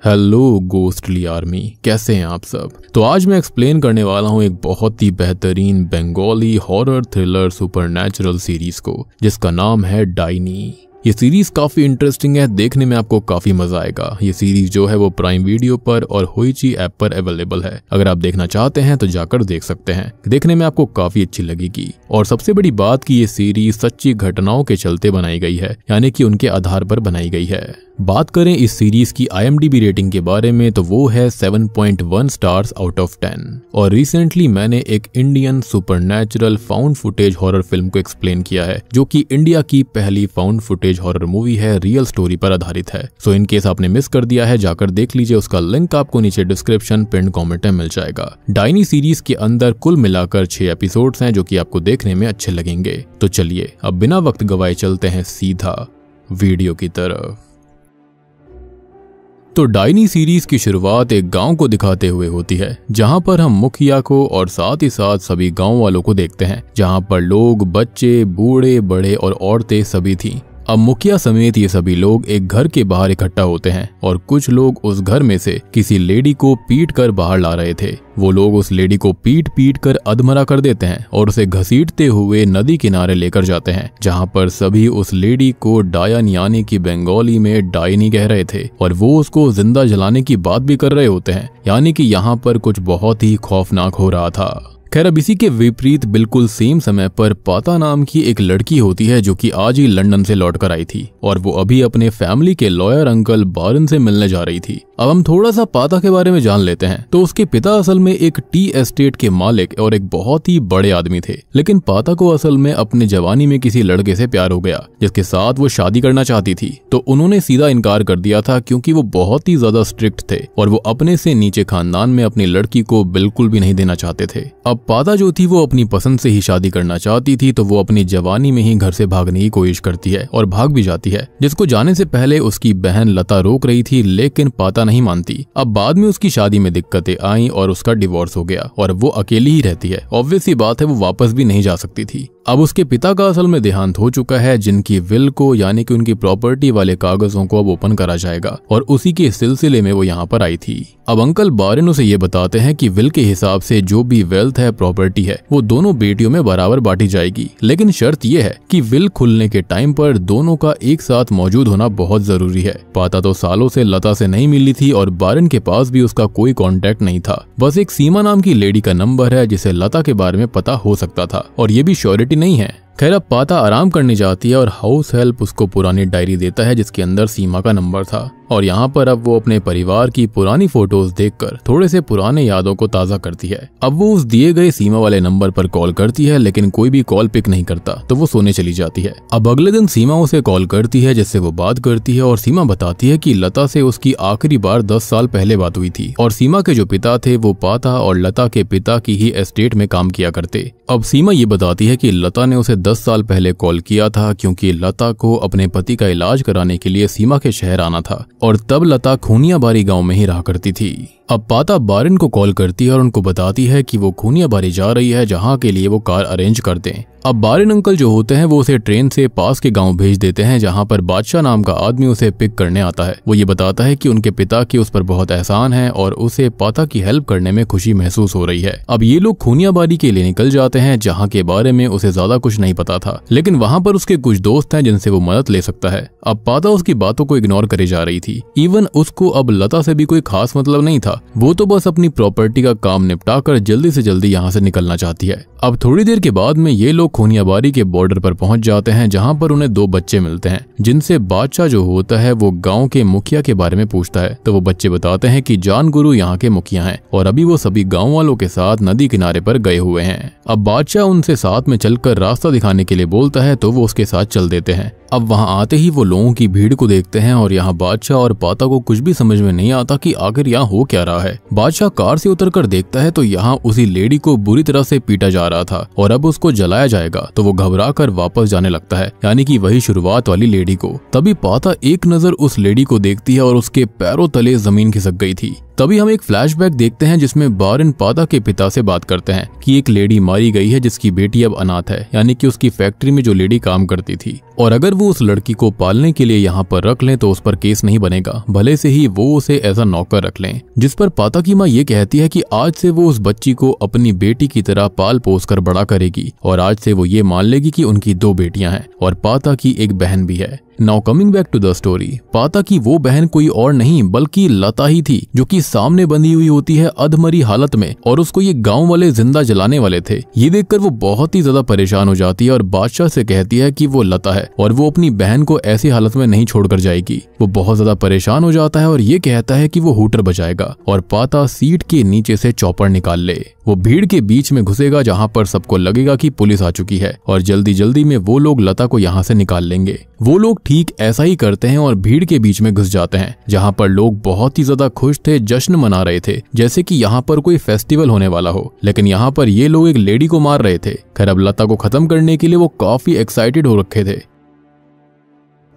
Hello ghostly army, कैसे हैं आप सब। तो आज मैं एक्सप्लेन करने वाला हूं एक बहुत ही बेहतरीन Bengali horror thriller supernatural series को, जिसका नाम है डाइनी। ये सीरीज काफी इंटरेस्टिंग है, देखने में आपको काफी मजा आएगा। ये सीरीज जो है वो प्राइम वीडियो पर और होइची ऐप पर अवेलेबल है। अगर आप देखना चाहते हैं तो जाकर देख सकते हैं, देखने में आपको काफी अच्छी लगेगी। और सबसे बड़ी बात कि ये सीरीज सच्ची घटनाओं के चलते बनाई गई है, यानी कि उनके आधार पर बनाई गई है। बात करें इस सीरीज की IMDb रेटिंग के बारे में तो वो है 7.1 स्टार्स आउट ऑफ 10। और रिसेंटली मैंने एक Indian supernatural found footage horror film को एक्सप्लेन किया है, जो कि इंडिया की पहली फाउंड फुटेज हॉरर मूवी है, रियल स्टोरी पर आधारित है। सो इन केस आपने मिस कर दिया है, जाकर देख लीजिए, उसका लिंक आपको नीचे डिस्क्रिप्शन पिन कमेंट में मिल जाएगा। डाइनी सीरीज के अंदर कुल मिलाकर 6 एपिसोड्स हैं, जो कि आपको देखने में अच्छे लगेंगे। तो चलिए अब बिना वक्त गवाए चलते हैं सीधा वीडियो की तरफ। तो डाइनी सीरीज की शुरुआत एक गांव को दिखाते हुए होती है, जहां पर हम मुखिया को और साथ ही साथ सभी गांव वालों को देखते हैं, जहां पर लोग, बच्चे, बूढ़े, बड़े और औरतें सभी थीं। अब मुखिया समेत ये सभी लोग एक घर के बाहर इकट्ठा होते हैं और कुछ लोग उस घर में से किसी लेडी को पीट कर बाहर ला रहे थे। वो लोग उस लेडी को पीट कर अधमरा कर देते हैं और उसे घसीटते हुए नदी किनारे लेकर जाते हैं, जहां पर सभी उस लेडी को डायन यानी कि बंगाली में डाइनी कह रहे थे और वो उसको जिंदा जलाने की बात भी कर रहे होते हैं, यानी कि यहाँ पर कुछ बहुत ही खौफनाक हो रहा था। खैर अब इसी के विपरीत बिल्कुल सेम समय पर पाता नाम की एक लड़की होती है, जो कि आज ही लंदन से लौट कर आई थी और वो अभी अपने फैमिली के लॉयर अंकल बारन से मिलने जा रही थी। अब हम थोड़ा सा पाता के बारे में जान लेते हैं। तो उसके पिता असल में एक टी एस्टेट के मालिक और एक बहुत ही बड़े आदमी थे, लेकिन पाता को असल में अपने जवानी में किसी लड़के से प्यार हो गया, जिसके साथ वो शादी करना चाहती थी। तो उन्होंने सीधा इनकार कर दिया था, क्योंकि वो बहुत ही ज्यादा स्ट्रिक्ट थे और वो अपने से नीचे खानदान में अपनी लड़की को बिल्कुल भी नहीं देना चाहते थे। अब पाता जो थी वो अपनी पसंद से ही शादी करना चाहती थी, तो वो अपनी जवानी में ही घर से भागने की कोशिश करती है और भाग भी जाती है, जिसको जाने से पहले उसकी बहन लता रोक रही थी, लेकिन पाता नहीं मानती। अब बाद में उसकी शादी में दिक्कतें आई और उसका डिवोर्स हो गया और वो अकेली ही रहती है। ऑब्वियस सी बात है, वो वापस भी नहीं जा सकती थी। अब उसके पिता का असल में देहांत हो चुका है, जिनकी विल को यानी कि उनकी प्रॉपर्टी वाले कागजों को अब ओपन करा जाएगा और उसी के सिलसिले में वो यहाँ पर आई थी। अब अंकल बारन उसे ये बताते हैं कि विल के हिसाब से जो भी वेल्थ है, प्रॉपर्टी है, वो दोनों बेटियों में बराबर बांटी जाएगी, लेकिन शर्त ये है कि विल खुलने के टाइम पर दोनों का एक साथ मौजूद होना बहुत जरूरी है। पाता तो सालों से लता से नहीं मिली थी और बारन के पास भी उसका कोई कॉन्टेक्ट नहीं था। बस एक सीमा नाम की लेडी का नंबर है, जिसे लता के बारे में पता हो सकता था, और ये भी श्योरिटी नहीं है। खैर अब पाता आराम करने जाती है और हाउस हेल्प उसको पुरानी डायरी देता है, जिसके अंदर सीमा का नंबर था। और यहाँ पर अब वो अपने परिवार की पुरानी फोटोज देखकर थोड़े से पुराने यादों को ताजा करती है। अब वो उस दिए गए सीमा वाले नंबर पर कॉल करती है, लेकिन कोई भी कॉल पिक नहीं करता, तो वो सोने चली जाती है। अब अगले दिन सीमा उसे कॉल करती है, जिससे वो बात करती है और सीमा बताती है कि लता से उसकी आखिरी बार 10 साल पहले बात हुई थी और सीमा के जो पिता थे वो पाता और लता के पिता की ही एस्टेट में काम किया करते। अब सीमा ये बताती है कि लता ने उसे 10 साल पहले कॉल किया था, क्योंकि लता को अपने पति का इलाज कराने के लिए सीमा के शहर आना था और तब लता खूनियाबारी गांव में ही रहा करती थी। अब पाता बारन को कॉल करती है और उनको बताती है कि वो खूनियाबारी जा रही है, जहां के लिए वो कार अरेंज कर दें। अब बारन अंकल जो होते हैं वो उसे ट्रेन से पास के गांव भेज देते हैं, जहां पर बादशाह नाम का आदमी उसे पिक करने आता है। वो ये बताता है कि उनके पिता की उस पर बहुत एहसान है और उसे पाता की हेल्प करने में खुशी महसूस हो रही है। अब ये लोग खूनियाबारी के लिए निकल जाते हैं, जहाँ के बारे में उसे ज्यादा कुछ नहीं पता था, लेकिन वहाँ पर उसके कुछ दोस्त हैं जिनसे वो मदद ले सकता है। अब पाता उसकी बातों को इग्नोर करे जा रही थी। इवन उसको अब लता से भी कोई खास मतलब नहीं था, वो तो बस अपनी प्रॉपर्टी का काम निपटा कर जल्दी से जल्दी यहाँ से निकलना चाहती है। अब थोड़ी देर के बाद में ये लोग खूनियाबारी के बॉर्डर पर पहुंच जाते हैं, जहां पर उन्हें 2 बच्चे मिलते हैं, जिनसे बादशाह जो होता है वो गांव के मुखिया के बारे में पूछता है। तो वो बच्चे बताते हैं कि जान गुरु यहाँ के मुखिया हैं और अभी वो सभी गांव वालों के साथ नदी किनारे पर गए हुए हैं। अब बादशाह उनसे साथ में चलकर रास्ता दिखाने के लिए बोलता है, तो वो उसके साथ चल देते हैं। अब वहां आते ही वो लोगों की भीड़ को देखते हैं और यहाँ बादशाह और पाता को कुछ भी समझ में नहीं आता कि आखिर यहाँ हो क्या रहा है। बादशाह कार से उतरकर देखता है तो यहाँ उसी लेडी को बुरी तरह से पीटा जा रहा था और अब उसको जलाया जाएगा, तो वो घबरा कर वापस जाने लगता है, यानी कि वही शुरुआत वाली लेडी को। तभी पाता एक नजर उस लेडी को देखती है और उसके पैरों तले जमीन खिसक गई थी। तभी हम एक फ्लैशबैक देखते हैं जिसमें बारन पाता के पिता से बात करते हैं कि एक लेडी मारी गई है जिसकी बेटी अब अनाथ है, यानी कि उसकी फैक्ट्री में जो लेडी काम करती थी, और अगर वो उस लड़की को पालने के लिए यहाँ पर रख लें तो उस पर केस नहीं बनेगा, भले से ही वो उसे ऐसा नौकर रख लें। जिस पर पाता की माँ ये कहती है कि आज से वो उस बच्ची को अपनी बेटी की तरह पाल पोस कर बड़ा करेगी और आज से वो ये मान लेगी कि उनकी 2 बेटियां हैं और पाता की एक बहन भी है। Now coming back to the story, पाता की वो बहन कोई और नहीं बल्कि लता ही थी, जो कि सामने बंधी हुई होती है अधमरी हालत में, और उसको ये गांव वाले जिंदा जलाने वाले थे। ये देखकर वो बहुत ही ज्यादा परेशान हो जाती है और बादशाह से कहती है कि वो लता है और वो अपनी बहन को ऐसी हालत में नहीं छोड़कर जाएगी। वो बहुत ज्यादा परेशान हो जाता है और ये कहता है कि वो हूटर बजाएगा और पाता सीट के नीचे से चॉपर निकाल ले। वो भीड़ के बीच में घुसेगा जहाँ पर सबको लगेगा कि पुलिस आ चुकी है और जल्दी जल्दी में वो लोग लता को यहाँ से निकाल लेंगे। वो लोग ठीक ऐसा ही करते हैं और भीड़ के बीच में घुस जाते हैं जहाँ पर लोग बहुत ही ज्यादा खुश थे, जश्न मना रहे थे जैसे कि यहाँ पर कोई फेस्टिवल होने वाला हो, लेकिन यहाँ पर ये लोग एक लेडी को मार रहे थे। खैर अब लता को खत्म करने के लिए वो काफी एक्साइटेड हो रखे थे।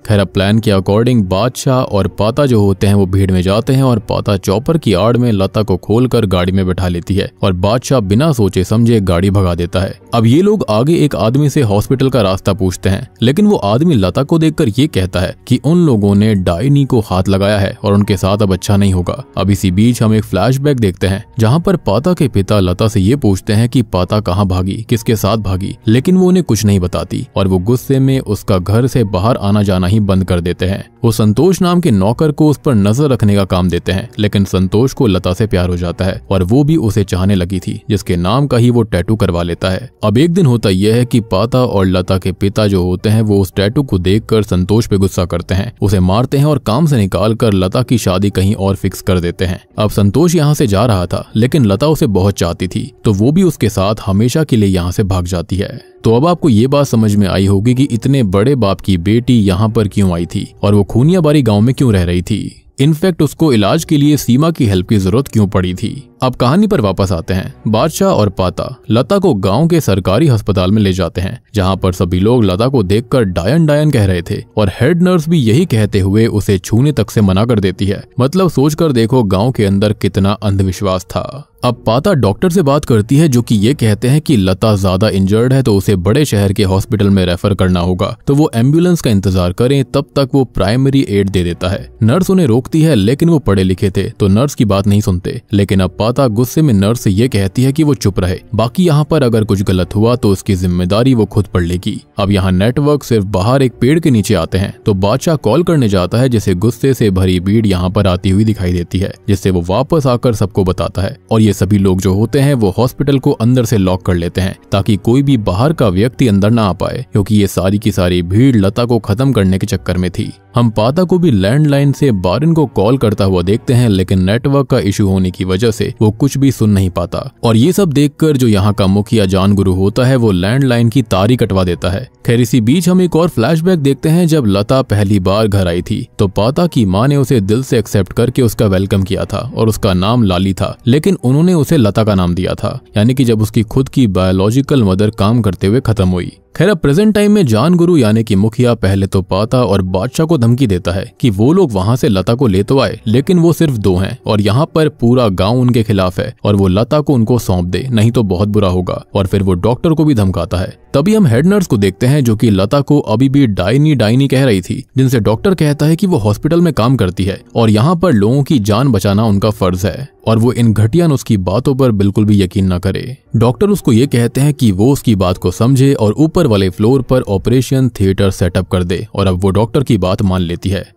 खैर अब प्लान के अकॉर्डिंग बादशाह और पाता जो होते हैं वो भीड़ में जाते हैं और पाता चॉपर की आड़ में लता को खोलकर गाड़ी में बैठा लेती है और बादशाह बिना सोचे समझे गाड़ी भगा देता है। अब ये लोग आगे एक आदमी से हॉस्पिटल का रास्ता पूछते हैं, लेकिन वो आदमी लता को देखकर ये कहता है कि उन लोगों ने डायनी को हाथ लगाया है और उनके साथ अब अच्छा नहीं होगा। अब इसी बीच हम एक फ्लैशबैक देखते हैं जहाँ पर पाता के पिता लता से ये पूछते हैं कि पाता कहाँ भागी, किसके साथ भागी, लेकिन वो उन्हें कुछ नहीं बताती और वो गुस्से में उसका घर से बाहर आना जाना बंद कर देते हैं। वो संतोष नाम के नौकर को उस पर नजर रखने का काम देते हैं, लेकिन संतोष को लता से प्यार हो जाता है और वो भी उसे चाहने लगी थी, जिसके नाम का ही वो टैटू करवा लेता है। अब एक दिन होता यह है कि पाता और लता के पिता जो होते हैं वो उस टैटू को देखकर संतोष पे गुस्सा करते हैं, उसे मारते हैं और काम से निकाल कर लता की शादी कहीं और फिक्स कर देते हैं। अब संतोष यहाँ से जा रहा था, लेकिन लता उसे बहुत चाहती थी, तो वो भी उसके साथ हमेशा के लिए यहाँ से भाग जाती है। तो अब आपको ये बात समझ में आई होगी कि इतने बड़े बाप की बेटी यहाँ पर क्यों आई थी और वो खूनियाबारी गांव में क्यों रह रही थी। इनफैक्ट उसको इलाज के लिए सीमा की हेल्प की जरूरत क्यों पड़ी थी। अब कहानी पर वापस आते हैं। बादशाह और पाता लता को गांव के सरकारी अस्पताल में ले जाते हैं, जहां पर सभी लोग लता को देखकर डायन डायन कह रहे थे और हेड नर्स भी यही कहते हुए उसे छूने तक से मना कर देती है। मतलब सोचकर देखो गांव के अंदर कितना अंधविश्वास था। अब पाता डॉक्टर से बात करती है जो कि ये कहते हैं कि लता ज्यादा इंजर्ड है तो उसे बड़े शहर के हॉस्पिटल में रेफर करना होगा, तो वो एम्बुलेंस का इंतजार करें, तब तक वो प्राइमरी एड दे देता है। नर्स उन्हें रोकती है, लेकिन वो पढ़े लिखे थे तो नर्स की बात नहीं सुनते। लेकिन अब पाता गुस्से में नर्स से ये कहती है कि वो चुप रहे, बाकी यहाँ पर अगर कुछ गलत हुआ तो उसकी जिम्मेदारी वो खुद पढ़ लेगी। अब यहाँ नेटवर्क सिर्फ बाहर एक पेड़ के नीचे आते हैं तो बादशाह कॉल करने जाता है, जिसे गुस्से से भरी भीड़ यहाँ पर आती हुई दिखाई देती है, जिससे वो वापस आकर सबको बताता है और ये सभी लोग जो होते हैं वो हॉस्पिटल को अंदर से लॉक कर लेते हैं ताकि कोई भी बाहर का व्यक्ति अंदर ना आ पाए, क्योंकि ये सारी की सारी भीड़ लता को खत्म करने के चक्कर में थी। हम पाता को भी लैंडलाइन से बारन को कॉल करता हुआ देखते हैं, लेकिन नेटवर्क का इशू होने की वजह से वो कुछ भी सुन नहीं पाता और ये सब देखकर जो यहाँ का मुखिया जान गुरु होता है वो लैंडलाइन की तार ही कटवा देता है। खैर इसी बीच हम एक और फ्लैशबैक देखते हैं। जब लता पहली बार घर आई थी तो पाता की माँ ने उसे दिल से एक्सेप्ट करके उसका वेलकम किया था और उसका नाम लाली था, लेकिन उन्होंने उसे लता का नाम दिया था, यानी कि जब उसकी खुद की बायोलॉजिकल मदर काम करते हुए खत्म हुई। खैर अब प्रेजेंट टाइम में जान गुरु यानी कि मुखिया पहले तो पाता और बादशाह को धमकी देता है कि वो लोग वहां से लता को ले तो आए, लेकिन वो सिर्फ 2 हैं और यहाँ पर पूरा गांव उनके खिलाफ है और वो लता को उनको सौंप दे, नहीं तो बहुत बुरा होगा। और फिर वो डॉक्टर को भी धमकाता है। तभी हम हेड नर्स को देखते हैं जो कि लता को अभी भी डायनी डायनी कह रही थी, जिनसे डॉक्टर कहता है कि वो हॉस्पिटल में काम करती है और यहाँ पर लोगों की जान बचाना उनका फर्ज है और वो इन घटिया उसकी बातों पर बिल्कुल भी यकीन न करे। डॉक्टर उसको ये कहते हैं कि वो उसकी बात को समझे और ऊपर वाले फ्लोर पर ऑपरेशन थिएटर सेटअप कर दे और अब वो डॉक्टर की बात मान लेती है।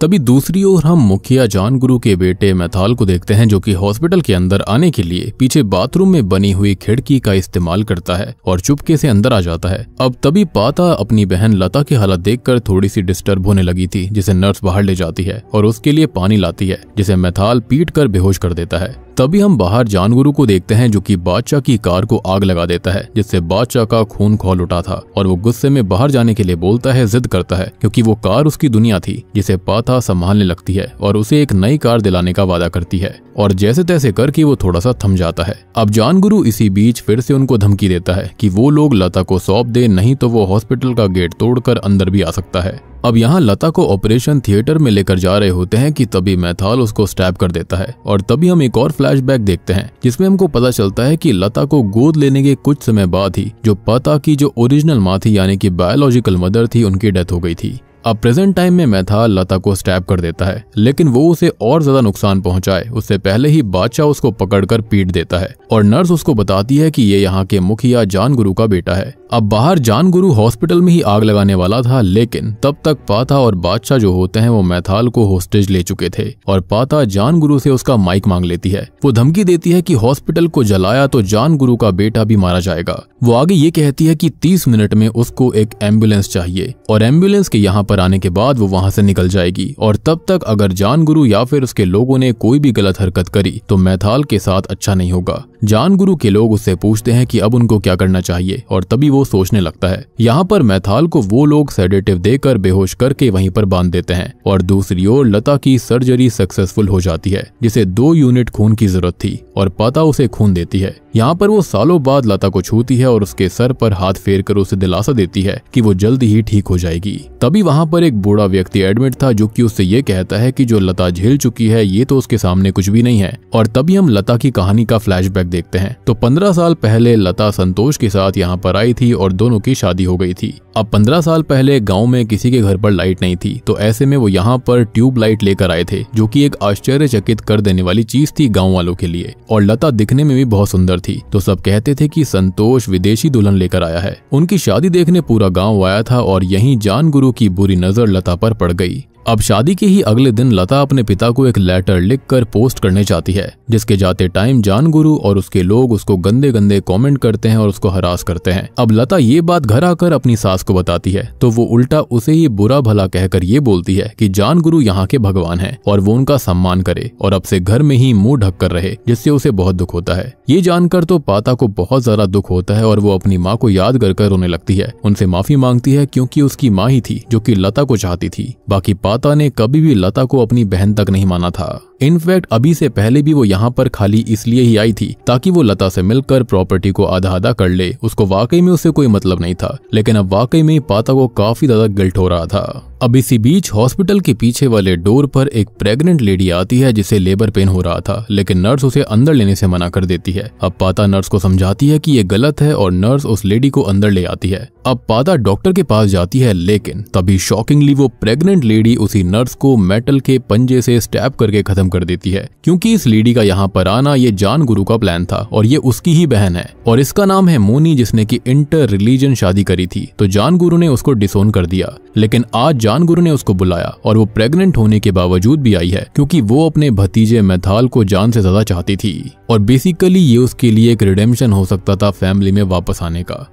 तभी दूसरी ओर हम मुखिया जान गुरु के बेटे मैथाल को देखते हैं जो कि हॉस्पिटल के अंदर आने के लिए पीछे बाथरूम में बनी हुई खिड़की का इस्तेमाल करता है और चुपके से अंदर आ जाता है। अब तभी पाता अपनी बहन लता की हालत देखकर थोड़ी सी डिस्टर्ब होने लगी थी, जिसे नर्स बाहर ले जाती है और उसके लिए पानी लाती है, जिसे मैथाल पीट कर बेहोश कर देता है। तभी हम बाहर जानगुरु को देखते हैं जो कि बादशाह की कार को आग लगा देता है, जिससे बादशाह का खून खौल उठा था और वो गुस्से में बाहर जाने के लिए बोलता है, जिद करता है, क्योंकि वो कार उसकी दुनिया थी, जिसे पाता संभालने लगती है और उसे एक नई कार दिलाने का वादा करती है। और जैसे तैसे करके वो थोड़ा सा थम जाता है। अब जानगुरु इसी बीच फिर से उनको धमकी देता है कि वो लोग लता को सौंप दे, नहीं तो वो हॉस्पिटल का गेट तोड़कर अंदर भी आ सकता है। अब यहाँ लता को ऑपरेशन थिएटर में लेकर जा रहे होते हैं कि तभी मैथाल उसको स्टैब कर देता है और तभी हम एक और फ्लैशबैक देखते हैं जिसमें हमको पता चलता है कि लता को गोद लेने के कुछ समय बाद ही जो पता की जो ओरिजिनल माँ थी यानी कि बायोलॉजिकल मदर थी, उनकी डेथ हो गई थी। अब प्रेजेंट टाइम में मैथाल लता को स्टैब कर देता है, लेकिन वो उसे और ज्यादा नुकसान पहुंचाए उससे पहले ही बादशाह उसको पकड़कर पीट देता है और नर्स उसको बताती है कि ये यहाँ के मुखिया जानगुरु का बेटा है। अब बाहर जानगुरु हॉस्पिटल में ही आग लगाने वाला था, लेकिन तब तक पाता और बादशाह जो होते हैं वो मैथाल को होस्टेज ले चुके थे और पाता जानगुरु से उसका माइक मांग लेती है। वो धमकी देती है कि हॉस्पिटल को जलाया तो जानगुरु का बेटा भी मारा जाएगा। वो आगे ये कहती है कि 30 मिनट में उसको एक एम्बुलेंस चाहिए और एम्बुलेंस के यहाँ पर आने के बाद वो वहां से निकल जाएगी और तब तक अगर जानगुरु या फिर उसके लोगों ने कोई भी गलत हरकत करी तो मैथाल के साथ अच्छा नहीं होगा। जानगुरु के लोग उससे पूछते हैं कि अब उनको क्या करना चाहिए और तभी वो सोचने लगता है। यहाँ पर मैथाल को वो लोग सेडेटिव देकर बेहोश करके वहीं पर बांध देते हैं और दूसरी ओर लता की सर्जरी सक्सेसफुल हो जाती है जिसे 2 यूनिट खून की जरूरत थी और पाता उसे खून देती है। यहाँ पर वो सालों बाद लता को छूती है और उसके सर पर हाथ फेर कर उसे दिलासा देती है कि वो जल्दी ही ठीक हो जाएगी। तभी वहाँ पर एक बूढ़ा व्यक्ति एडमिट था जो कि उससे ये कहता है कि जो लता झेल चुकी है ये तो उसके सामने कुछ भी नहीं है। और तभी हम लता की कहानी का फ्लैशबैक देखते हैं। तो 15 साल पहले लता संतोष के साथ यहाँ पर आई थी और दोनों की शादी हो गई थी। अब 15 साल पहले गांव में किसी के घर पर लाइट नहीं थी, तो ऐसे में वो यहाँ पर ट्यूब लाइट लेकर आए थे जो कि एक आश्चर्यचकित कर देने वाली चीज थी गाँव वालों के लिए। और लता दिखने में भी बहुत सुंदर थी, तो सब कहते थे कि संतोष विदेशी दुल्हन लेकर आया है। उनकी शादी देखने पूरा गाँव आया था और यहीं जानगुरु की बुरी नजर लता पर पड़ गई। अब शादी के ही अगले दिन लता अपने पिता को एक लेटर लिखकर पोस्ट करने चाहती है, जिसके जाते टाइम जानगुरु और उसके लोग उसको गंदे गंदे कमेंट करते हैं और उसको हरास करते हैं। अब लता ये बात घर आकर अपनी सास को बताती है तो वो उल्टा उसे ही बुरा भला कहकर ये बोलती है कि जानगुरु यहाँ के भगवान हैं और वो उनका सम्मान करे और अब से घर में ही मुंह ढक कर रहे, जिससे उसे बहुत दुख होता है। ये जानकर तो पाता को बहुत ज्यादा दुख होता है और वो अपनी माँ को याद कर रोने लगती है। उनसे माफी मांगती है क्योंकि उसकी माँ ही थी जो कि लता को चाहती थी। बाकी पाता ने कभी भी लता को अपनी बहन तक नहीं माना था। इनफैक्ट अभी से पहले भी वो यहाँ पर खाली इसलिए ही आई थी ताकि वो लता से मिलकर प्रॉपर्टी को आधा आधा कर ले। उसको वाकई में उससे कोई मतलब नहीं था, लेकिन अब वाकई में पाता को काफी ज्यादा गिल्ट हो रहा था। अब इसी बीच हॉस्पिटल के पीछे वाले डोर पर एक प्रेग्नेंट लेडी आती है जिसे लेबर पेन हो रहा था, लेकिन नर्स उसे अंदर लेने से मना कर देती है। अब पाता नर्स को समझाती है कि ये गलत है और नर्स उस लेडी को अंदर ले आती है। अब पाता डॉक्टर के पास जाती है, लेकिन तभी शॉकिंगली वो प्रेग्नेंट लेडी उसी नर्स को मेटल के पंजे से स्टैब करके खत्म कर देती है, क्योंकि इस लेडी का यहाँ पर आना ये जानगुरु का प्लान था और ये उसकी ही बहन है और इसका नाम है मोनी, जिसने की इंटर रिलीजन शादी करी थी। तो जानगुरु ने उसको डिसोन कर दिया, लेकिन आज जानगुरु ने उसको बुलाया और वो प्रेग्नेंट होने के बावजूद भी आई है क्योंकि वो अपने भतीजे मैथाल को जान से ज्यादा चाहती थी और बेसिकली ये उसके लिए एक रिडेम्पशन हो सकता था फैमिली में वापस आने का।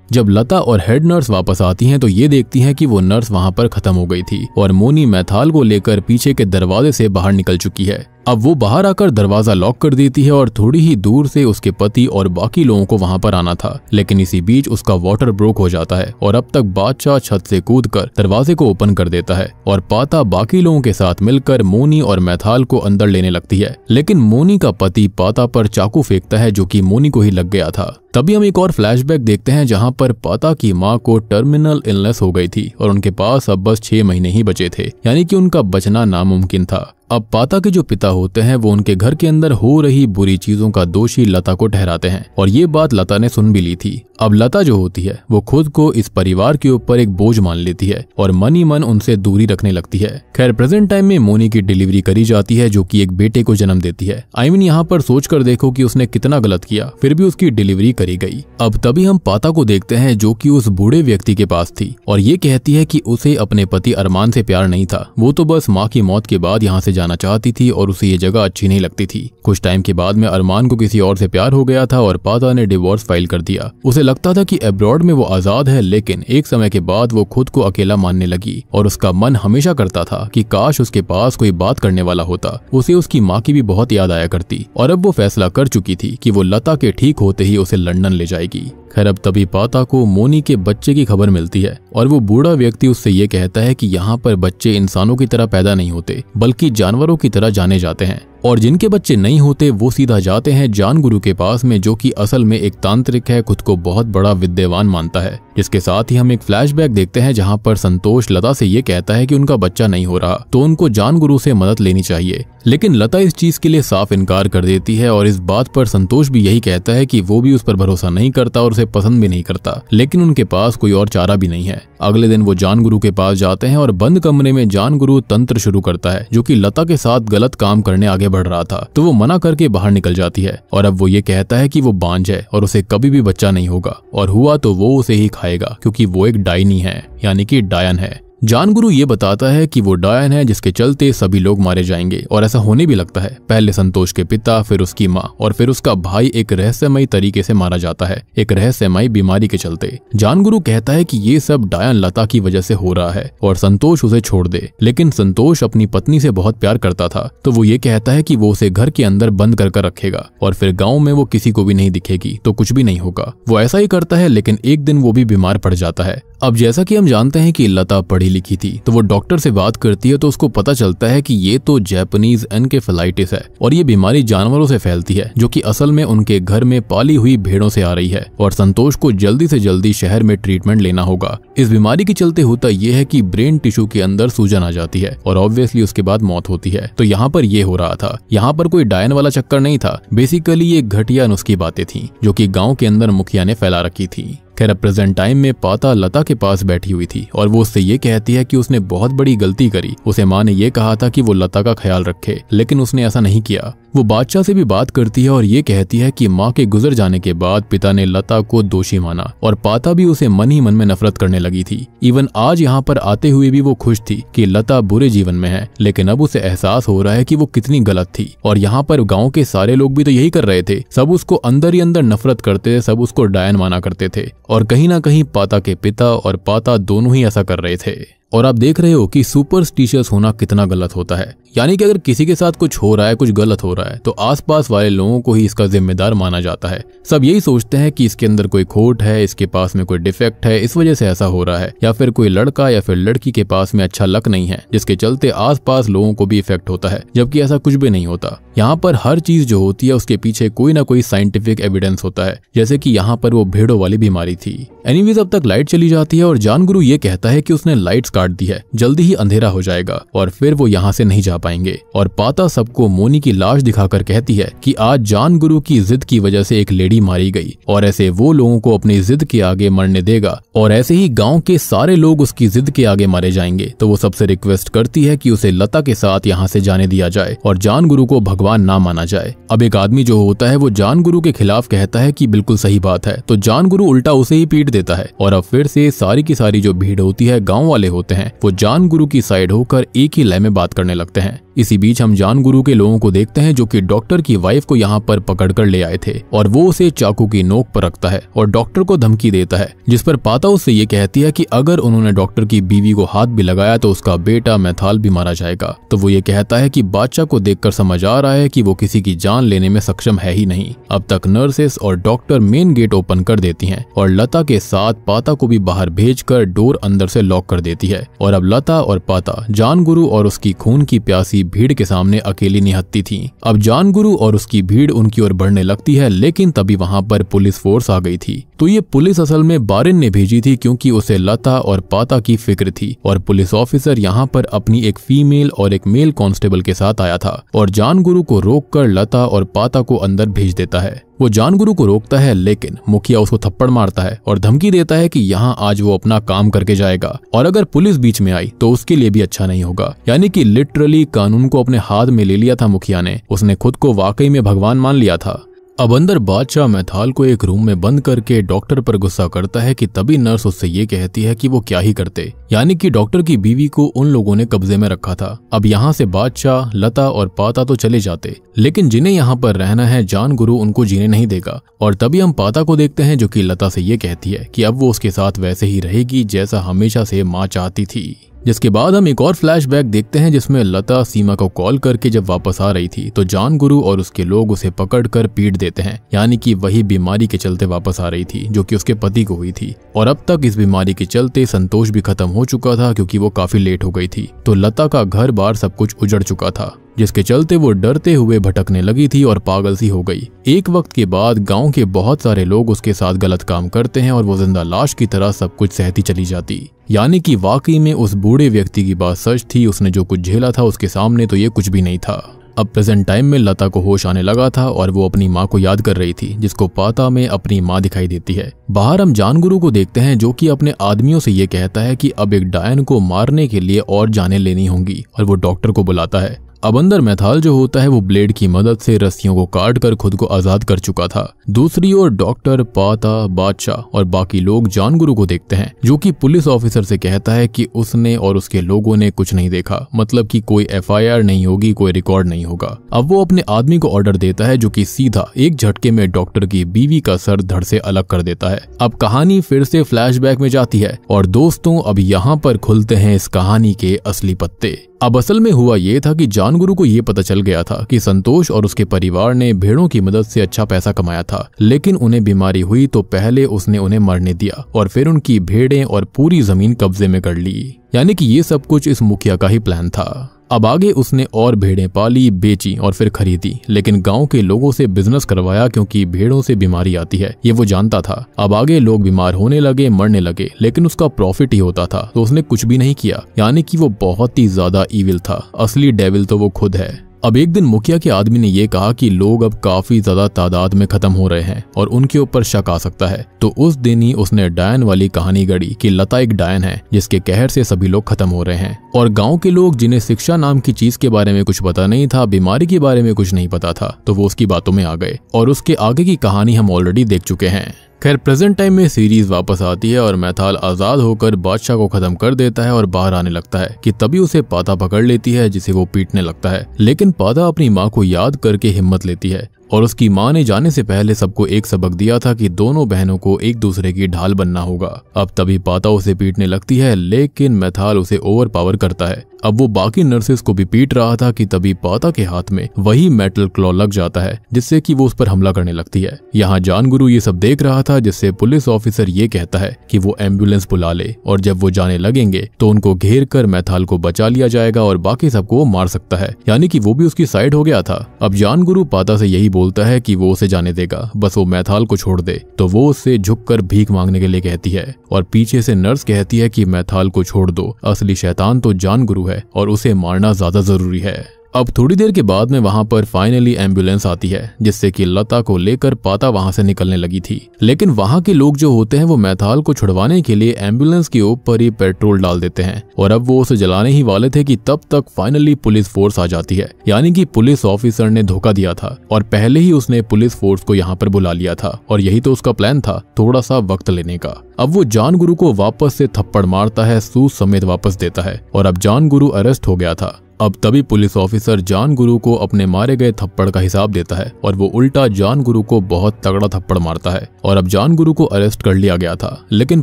जब लता और हेड नर्स वापस आती हैं तो ये देखती हैं कि वो नर्स वहां पर खत्म हो गई थी और मोनी मैथाल को लेकर पीछे के दरवाजे से बाहर निकल चुकी है। अब वो बाहर आकर दरवाजा लॉक कर देती है और थोड़ी ही दूर से उसके पति और बाकी लोगों को वहां पर आना था, लेकिन इसी बीच उसका वाटर ब्रोक हो जाता है और अब तक बादशाह छत से कूदकर दरवाजे को ओपन कर देता है और पाता बाकी लोगों के साथ मिलकर मोनी और मैथाल को अंदर लेने लगती है, लेकिन मोनी का पति पाता पर चाकू फेंकता है जो कि मोनी को ही लग गया था। तभी हम एक और फ्लैशबैक देखते हैं जहां पर पाता की मां को टर्मिनल इलनेस हो गई थी और उनके पास अब बस 6 महीने ही बचे थे, यानी कि उनका बचना नामुमकिन था। अब पाता के जो पिता होते हैं वो उनके घर के अंदर हो रही बुरी चीजों का दोषी लता को ठहराते हैं और ये बात लता ने सुन भी ली थी। अब लता जो होती है वो खुद को इस परिवार के ऊपर एक बोझ मान लेती है और मन ही मन उनसे दूरी रखने लगती है। खैर प्रेजेंट टाइम में मोनी की डिलीवरी करी जाती है जो कि एक बेटे को जन्म देती है। आई मीन यहाँ पर सोच कर देखो कि उसने कितना गलत किया, फिर भी उसकी डिलीवरी करी गई। अब तभी हम पाता को देखते हैं जो कि उस बूढ़े व्यक्ति के पास थी और ये कहती है कि उसे अपने पति अरमान से प्यार नहीं था, वो तो बस माँ की मौत के बाद यहाँ से जाना चाहती थी और उसे ये जगह अच्छी नहीं लगती थी। कुछ टाइम के बाद में अरमान को किसी और से प्यार हो गया था और पाता ने डिवोर्स फाइल कर दिया। उसे लगता था कि अब्रॉड में वो आजाद है, लेकिन एक समय के बाद वो खुद को अकेला मानने लगी और उसका मन हमेशा करता था कि काश उसके पास कोई बात करने वाला होता। उसे उसकी माँ की भी बहुत याद आया करती और अब वो फैसला कर चुकी थी कि वो लता के ठीक होते ही उसे लंदन ले जाएगी। खैर अब तभी पाता को मोनी के बच्चे की खबर मिलती है और वो बूढ़ा व्यक्ति उससे ये कहता है कि यहाँ पर बच्चे इंसानों की तरह पैदा नहीं होते बल्कि जानवरों की तरह जाने जाते हैं और जिनके बच्चे नहीं होते वो सीधा जाते हैं जान गुरु के पास में, जो कि असल में एक तांत्रिक है, खुद को बहुत बड़ा विद्वान मानता है। जिसके साथ ही हम एक फ्लैशबैक देखते हैं जहां पर संतोष लता से ये कहता है कि उनका बच्चा नहीं हो रहा तो उनको जान गुरु से मदद लेनी चाहिए, लेकिन लता इस चीज के लिए साफ इनकार कर देती है और इस बात पर संतोष भी यही कहता है कि वो भी उस पर भरोसा नहीं करता और उसे पसंद भी नहीं करता, लेकिन उनके पास कोई और चारा भी नहीं है। अगले दिन वो जान गुरु के पास जाते हैं और बंद कमरे में जान गुरु तंत्र शुरू करता है, जो कि लता के साथ गलत काम करने आगे बढ़ रहा था, तो वो मना करके बाहर निकल जाती है और अब वो ये कहता है कि वो बांझ है और उसे कभी भी बच्चा नहीं होगा, और हुआ तो वो उसे ही खाएगा क्योंकि वो एक डायनी है, यानी कि डायन है। जान गुरु ये बताता है कि वो डायन है जिसके चलते सभी लोग मारे जाएंगे, और ऐसा होने भी लगता है। पहले संतोष के पिता, फिर उसकी माँ और फिर उसका भाई एक रहस्यमयी तरीके से मारा जाता है, एक रहस्यमयी बीमारी के चलते। जान गुरु कहता है कि ये सब डायन लता की वजह से हो रहा है और संतोष उसे छोड़ दे, लेकिन संतोष अपनी पत्नी से बहुत प्यार करता था, तो वो ये कहता है कि वो उसे घर के अंदर बंद कर रखेगा और फिर गाँव में वो किसी को भी नहीं दिखेगी तो कुछ भी नहीं होगा। वो ऐसा ही करता है, लेकिन एक दिन वो भी बीमार पड़ जाता है। अब जैसा कि हम जानते हैं कि लता पढ़ी लिखी थी, तो वो डॉक्टर से बात करती है तो उसको पता चलता है कि ये तो जापानीज एनकेफेलाइटिस है और ये बीमारी जानवरों से फैलती है, जो कि असल में उनके घर में पाली हुई भेड़ों से आ रही है और संतोष को जल्दी से जल्दी शहर में ट्रीटमेंट लेना होगा। इस बीमारी के चलते होता यह है कि ब्रेन टिश्यू के अंदर सूजन आ जाती है और ऑब्वियसली उसके बाद मौत होती है। तो यहाँ पर ये हो रहा था, यहाँ पर कोई डायन वाला चक्कर नहीं था, बेसिकली ये घटिया नुस्खी बातें थी जो कि गाँव के अंदर मुखिया ने फैला रखी थी। खैर प्रेजेंट टाइम में पाता लता के पास बैठी हुई थी और वो उससे ये कहती है कि उसने बहुत बड़ी गलती करी। उसे माँ ने ये कहा था कि वो लता का ख्याल रखे, लेकिन उसने ऐसा नहीं किया। वो बादशाह से भी बात करती है और ये कहती है कि माँ के गुजर जाने के बाद पिता ने लता को दोषी माना और पाता भी उसे मन ही मन में नफरत करने लगी थी। इवन आज यहाँ पर आते हुए भी वो खुश थी कि लता बुरे जीवन में है, लेकिन अब उसे एहसास हो रहा है कि वो कितनी गलत थी। और यहाँ पर गाँव के सारे लोग भी तो यही कर रहे थे, सब उसको अंदर ही अंदर नफरत करते थे, सब उसको डायन माना करते थे और कहीं ना कहीं पाता के पिता और पाता दोनों ही ऐसा कर रहे थे। और आप देख रहे हो कि सुपरस्टिशियस होना कितना गलत होता है, यानी कि अगर किसी के साथ कुछ हो रहा है, कुछ गलत हो रहा है, तो आसपास वाले लोगों को ही इसका जिम्मेदार माना जाता है। सब यही सोचते हैं कि इसके अंदर कोई खोट है, इसके पास में कोई डिफेक्ट है, इस वजह से ऐसा हो रहा है, या फिर कोई लड़का या फिर लड़की के पास में अच्छा लक नहीं है जिसके चलते आसपास लोगों को भी इफेक्ट होता है, जबकि ऐसा कुछ भी नहीं होता। यहाँ पर हर चीज जो होती है उसके पीछे कोई ना कोई साइंटिफिक एविडेंस होता है, जैसे कि यहाँ पर वो भेड़ों वाली बीमारी थी। एनीवेज अब तक लाइट चली जाती है और जान गुरु ये कहता है कि उसने लाइट्स काट दी है, जल्दी ही अंधेरा हो जाएगा और फिर वो यहाँ से नहीं जा पाएंगे। और पाता सबको मोनी की लाश दिखाकर कहती है कि आज जान गुरु की जिद की वजह से एक लेडी मारी गई और ऐसे वो लोगों को अपनी जिद के आगे मरने देगा और ऐसे ही गांव के सारे लोग उसकी जिद के आगे मारे जाएंगे। तो वो सबसे रिक्वेस्ट करती है कि उसे लता के साथ यहाँ से जाने दिया जाए और जान गुरु को भगवान ना माना जाए। अब एक आदमी जो होता है वो जान गुरु के खिलाफ कहता है कि बिल्कुल सही बात है, तो जान गुरु उल्टा उसे ही पीट देता है और अब फिर से सारी की सारी जो भीड़ होती है, गाँव वाले होते हैं, वो जान गुरु की साइड होकर एक ही लय में बात करने लगते हैं। इसी बीच हम जान गुरु के लोगों को देखते हैं जो कि डॉक्टर की वाइफ को यहाँ पर पकड़कर ले आए थे और वो उसे चाकू की नोक पर रखता है और डॉक्टर को धमकी देता है, जिस पर पाता उससे ये कहती है कि अगर उन्होंने डॉक्टर की बीवी को हाथ भी लगाया तो उसका बेटा मैथाल भी मारा जाएगा। तो वो ये कहता है कि बादशाह को देखकर समझ आ रहा है कि वो किसी की जान लेने में सक्षम है ही नहीं। अब तक नर्सेस और डॉक्टर मेन गेट ओपन कर देती हैं और लता के साथ पाता को भी बाहर भेजकर डोर अंदर से लॉक कर देती है। और अब लता और पाता जान गुरु और उसकी खून की प्यासी भीड़ के सामने अकेली निहत्ती थी। अब जान गुरु और उसकी भीड़ उनकी ओर बढ़ने लगती है, लेकिन तभी वहां पर पुलिस फोर्स आ गई थी। तो ये पुलिस असल में बारिन ने भेजी थी क्योंकि उसे लता और पाता की फिक्र थी और पुलिस ऑफिसर यहाँ पर अपनी एक फीमेल और एक मेल कांस्टेबल के साथ आया था और जान गुरु को रोककर लता और पाता को अंदर भेज देता है। वो जान गुरु को रोकता है, लेकिन मुखिया उसको थप्पड़ मारता है और धमकी देता है कि यहाँ आज वो अपना काम करके जाएगा और अगर पुलिस बीच में आई तो उसके लिए भी अच्छा नहीं होगा। यानी कि लिटरली कानून को अपने हाथ में ले लिया था मुखिया ने, उसने खुद को वाकई में भगवान मान लिया था। अब अंदर बादशाह मैथाल को एक रूम में बंद करके डॉक्टर पर गुस्सा करता है कि तभी नर्स उससे ये कहती है कि वो क्या ही करते, यानी कि डॉक्टर की बीवी को उन लोगों ने कब्जे में रखा था। अब यहाँ से बादशाह, लता और पाता तो चले जाते, लेकिन जिन्हें यहाँ पर रहना है जान गुरु उनको जीने नहीं देगा। और तभी हम पाता को देखते हैं जो कि लता से ये कहती है कि अब वो उसके साथ वैसे ही रहेगी जैसा हमेशा से माँ चाहती थी। जिसके बाद हम एक और फ्लैशबैक देखते हैं जिसमें लता सीमा को कॉल करके जब वापस आ रही थी तो जान गुरु और उसके लोग उसे पकड़कर पीट देते हैं, यानी कि वही बीमारी के चलते वापस आ रही थी जो कि उसके पति को हुई थी। और अब तक इस बीमारी के चलते संतोष भी खत्म हो चुका था क्योंकि वो काफी लेट हो गई थी। तो लता का घर बार सब कुछ उजड़ चुका था। जिसके चलते वो डरते हुए भटकने लगी थी और पागल सी हो गई। एक वक्त के बाद गांव के बहुत सारे लोग उसके साथ गलत काम करते हैं और वो जिंदा लाश की तरह सब कुछ सहती चली जाती। यानी कि वाकई में उस बूढ़े व्यक्ति की बात सच थी, उसने जो कुछ झेला था उसके सामने तो ये कुछ भी नहीं था। अब प्रेजेंट टाइम में लता को होश आने लगा था और वो अपनी माँ को याद कर रही थी, जिसको पाता में अपनी माँ दिखाई देती है। बाहर हम जानगुरु को देखते हैं जो कि अपने आदमियों से ये कहता है कि अब एक डायन को मारने के लिए और जानें लेनी होंगी और वो डॉक्टर को बुलाता है। अब अंदर मैथाल जो होता है वो ब्लेड की मदद से रस्सियों को काट कर खुद को आजाद कर चुका था। दूसरी ओर डॉक्टर, पाता, बादशाह और बाकी लोग जानगुरु को देखते हैं जो कि पुलिस ऑफिसर से कहता है कि उसने और उसके लोगों ने कुछ नहीं देखा, मतलब कि कोई FIR नहीं होगी, कोई रिकॉर्ड नहीं होगा। अब वो अपने आदमी को ऑर्डर देता है जो कि सीधा एक झटके में डॉक्टर की बीवी का सर धड़ से अलग कर देता है। अब कहानी फिर से फ्लैशबैक में जाती है और दोस्तों अब यहाँ पर खुलते हैं इस कहानी के असली पत्ते। अब असल में हुआ ये था कि जानगुरु को ये पता चल गया था कि संतोष और उसके परिवार ने भेड़ों की मदद से अच्छा पैसा कमाया था, लेकिन उन्हें बीमारी हुई तो पहले उसने उन्हें मरने दिया और फिर उनकी भेड़ें और पूरी जमीन कब्जे में कर ली। यानी कि ये सब कुछ इस मुखिया का ही प्लान था। अब आगे उसने और भेड़ें पाली, बेची और फिर खरीदी, लेकिन गांव के लोगों से बिजनेस करवाया क्योंकि भेड़ों से बीमारी आती है, ये वो जानता था। अब आगे लोग बीमार होने लगे, मरने लगे, लेकिन उसका प्रॉफिट ही होता था, तो उसने कुछ भी नहीं किया। यानी कि वो बहुत ही ज्यादा ईविल था, असली डेविल तो वो खुद है। अब एक दिन मुखिया के आदमी ने ये कहा कि लोग अब काफी ज्यादा तादाद में खत्म हो रहे हैं और उनके ऊपर शक आ सकता है, तो उस दिन ही उसने डायन वाली कहानी गढ़ी कि लता एक डायन है जिसके कहर से सभी लोग खत्म हो रहे हैं। और गांव के लोग जिन्हें शिक्षा नाम की चीज के बारे में कुछ पता नहीं था, बीमारी के बारे में कुछ नहीं पता था, तो वो उसकी बातों में आ गए और उसके आगे की कहानी हम ऑलरेडी देख चुके हैं। खैर प्रेजेंट टाइम में सीरीज वापस आती है और मैथाल आजाद होकर बादशाह को खत्म कर देता है और बाहर आने लगता है कि तभी उसे पाता पकड़ लेती है जिसे वो पीटने लगता है। लेकिन पाता अपनी माँ को याद करके हिम्मत लेती है और उसकी माँ ने जाने से पहले सबको एक सबक दिया था कि दोनों बहनों को एक दूसरे की ढाल बनना होगा। अब तभी पाता उसे पीटने लगती है, लेकिन मैथाल उसे ओवर पावर करता है। अब वो बाकी नर्सेस को भी पीट रहा था कि तभी पाता के हाथ में वही मेटल क्लॉ लग जाता है जिससे कि वो उस पर हमला करने लगती है। यहाँ जानगुरु ये सब देख रहा था, जिससे पुलिस ऑफिसर ये कहता है कि वो एम्बुलेंस बुला ले और जब वो जाने लगेंगे तो उनको घेर कर मैथाल को बचा लिया जाएगा और बाकी सबको वो मार सकता है। यानी कि वो भी उसकी साइड हो गया था। अब जानगुरु पाता से यही बोलता है कि वो उसे जाने देगा, बस वो मैथाल को छोड़ दे, तो वो उससे झुककर भीख मांगने के लिए कहती है और पीछे से नर्स कहती है कि मैथाल को छोड़ दो, असली शैतान तो जानगुरु है और उसे मारना ज्यादा जरूरी है। अब थोड़ी देर के बाद में वहां पर फाइनली एम्बुलेंस आती है जिससे कि लता को लेकर पाता वहां से निकलने लगी थी। लेकिन वहां के लोग जो होते हैं वो मैथाल को छुड़वाने के लिए एम्बुलेंस के ऊपर ही पेट्रोल डाल देते हैं और अब वो उसे जलाने ही वाले थे कि तब तक फाइनली पुलिस फोर्स आ जाती है। यानी कि पुलिस ऑफिसर ने धोखा दिया था और पहले ही उसने पुलिस फोर्स को यहाँ पर बुला लिया था और यही तो उसका प्लान था, थोड़ा सा वक्त लेने का। अब वो जानगुरु को वापस से थप्पड़ मारता है, सूज समेत वापस देता है और अब जानगुरु अरेस्ट हो गया था। अब तभी पुलिस ऑफिसर जानगुरु को अपने मारे गए थप्पड़ का हिसाब देता है और वो उल्टा जानगुरु को बहुत तगड़ा थप्पड़ मारता है और अब जानगुरु को अरेस्ट कर लिया गया था। लेकिन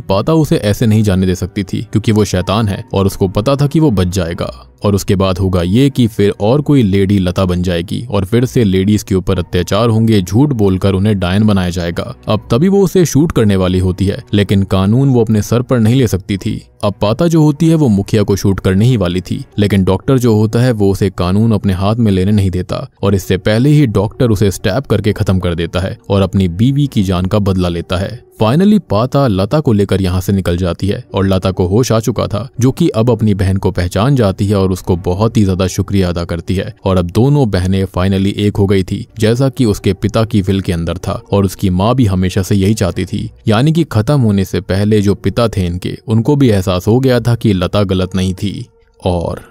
पाता उसे ऐसे नहीं जाने दे सकती थी क्योंकि वो शैतान है और उसको पता था कि वो बच जाएगा। और उसके बाद होगा ये कि फिर और कोई लेडी लता बन जाएगी और फिर से लेडीज के ऊपर अत्याचार होंगे, झूठ बोलकर उन्हें डायन बनाया जाएगा। अब तभी वो उसे शूट करने वाली होती है, लेकिन कानून वो अपने सर पर नहीं ले सकती थी। अब पाता जो होती है वो मुखिया को शूट करने ही वाली थी, लेकिन डॉक्टर जो होता है वो उसे कानून अपने हाथ में लेने नहीं देता और इससे पहले ही डॉक्टर उसे स्टैब करके खत्म कर देता है और अपनी बीवी की जान का बदला लेता है। फाइनली पाता लता को लेकर यहाँ से निकल जाती है और लता को होश आ चुका था, जो कि अब अपनी बहन को पहचान जाती है और उसको बहुत ही ज्यादा शुक्रिया अदा करती है। और अब दोनों बहनें फाइनली एक हो गई थी, जैसा कि उसके पिता की विल के अंदर था और उसकी माँ भी हमेशा से यही चाहती थी। यानी कि खत्म होने से पहले जो पिता थे इनके, उनको भी एहसास हो गया था कि लता गलत नहीं थी। और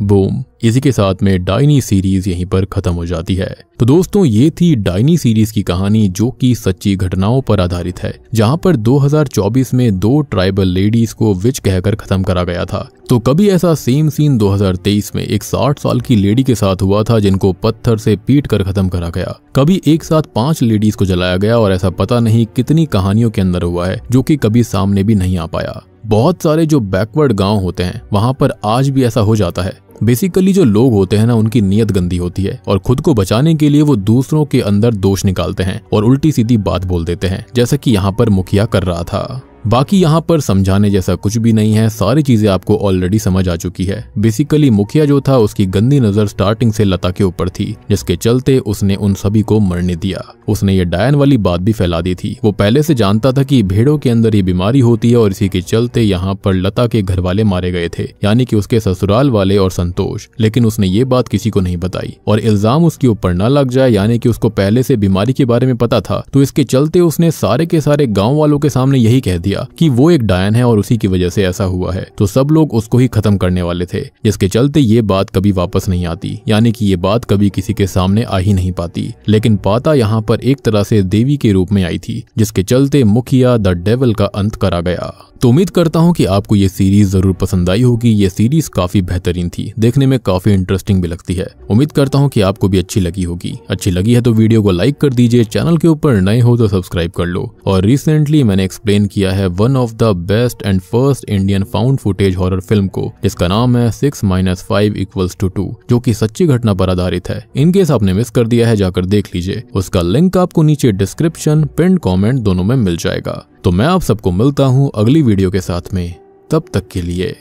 बूम, इसी के साथ में डायनी सीरीज यहीं पर खत्म हो जाती है। तो दोस्तों ये थी डायनी सीरीज की कहानी, जो कि सच्ची घटनाओं पर आधारित है, जहां पर 2024 में 2 ट्राइबल लेडीज को विच कहकर खत्म करा गया था। तो कभी ऐसा सेम सीन 2023 में एक 60 साल की लेडी के साथ हुआ था जिनको पत्थर से पीट कर खत्म करा गया। कभी एक साथ 5 लेडीज को जलाया गया और ऐसा पता नहीं कितनी कहानियों के अंदर हुआ है जो कि कभी सामने भी नहीं आ पाया। बहुत सारे जो बैकवर्ड गांव होते हैं वहां पर आज भी ऐसा हो जाता है। बेसिकली जो लोग होते हैं ना, उनकी नीयत गंदी होती है और खुद को बचाने के लिए वो दूसरों के अंदर दोष निकालते हैं और उल्टी सीधी बात बोल देते हैं, जैसा कि यहाँ पर मुखिया कर रहा था। बाकी यहाँ पर समझाने जैसा कुछ भी नहीं है, सारी चीजें आपको ऑलरेडी समझ आ चुकी है। बेसिकली मुखिया जो था उसकी गंदी नजर स्टार्टिंग से लता के ऊपर थी, जिसके चलते उसने उन सभी को मरने दिया। उसने ये डायन वाली बात भी फैला दी थी। वो पहले से जानता था कि भेड़ों के अंदर ये बीमारी होती है और इसी के चलते यहाँ पर लता के घर वाले मारे गए थे, यानी कि उसके ससुराल वाले और संतोष। लेकिन उसने ये बात किसी को नहीं बताई और इल्जाम उसके ऊपर न लग जाए, यानी कि उसको पहले से बीमारी के बारे में पता था, तो इसके चलते उसने सारे के सारे गांव वालों के सामने यही कह दिया कि वो एक डायन है और उसी की वजह से ऐसा हुआ है। तो सब लोग उसको ही खत्म करने वाले थे, जिसके चलते ये बात कभी वापस नहीं आती, यानी कि ये बात कभी किसी के सामने आ ही नहीं पाती। लेकिन पाता यहाँ पर एक तरह से देवी के रूप में आई थी, जिसके चलते मुखिया द डेविल का अंत करा गया। तो उम्मीद करता हूँ कि आपको ये सीरीज जरूर पसंद आई होगी। ये सीरीज काफी बेहतरीन थी, देखने में काफी इंटरेस्टिंग भी लगती है। उम्मीद करता हूँ कि आपको भी अच्छी लगी होगी। अच्छी लगी है तो वीडियो को लाइक कर दीजिए, चैनल के ऊपर नए हो तो सब्सक्राइब कर लो। और रिसेंटली मैंने एक्सप्लेन किया है one of the best and first Indian found footage horror film को, जिसका नाम है 6-5 = 2, जो कि सच्ची घटना पर आधारित है। इनकेस आपने मिस कर दिया है जाकर देख लीजिए, उसका लिंक आपको नीचे डिस्क्रिप्शन, पिन कमेंट दोनों में मिल जाएगा। तो मैं आप सबको मिलता हूँ अगली वीडियो के साथ में, तब तक के लिए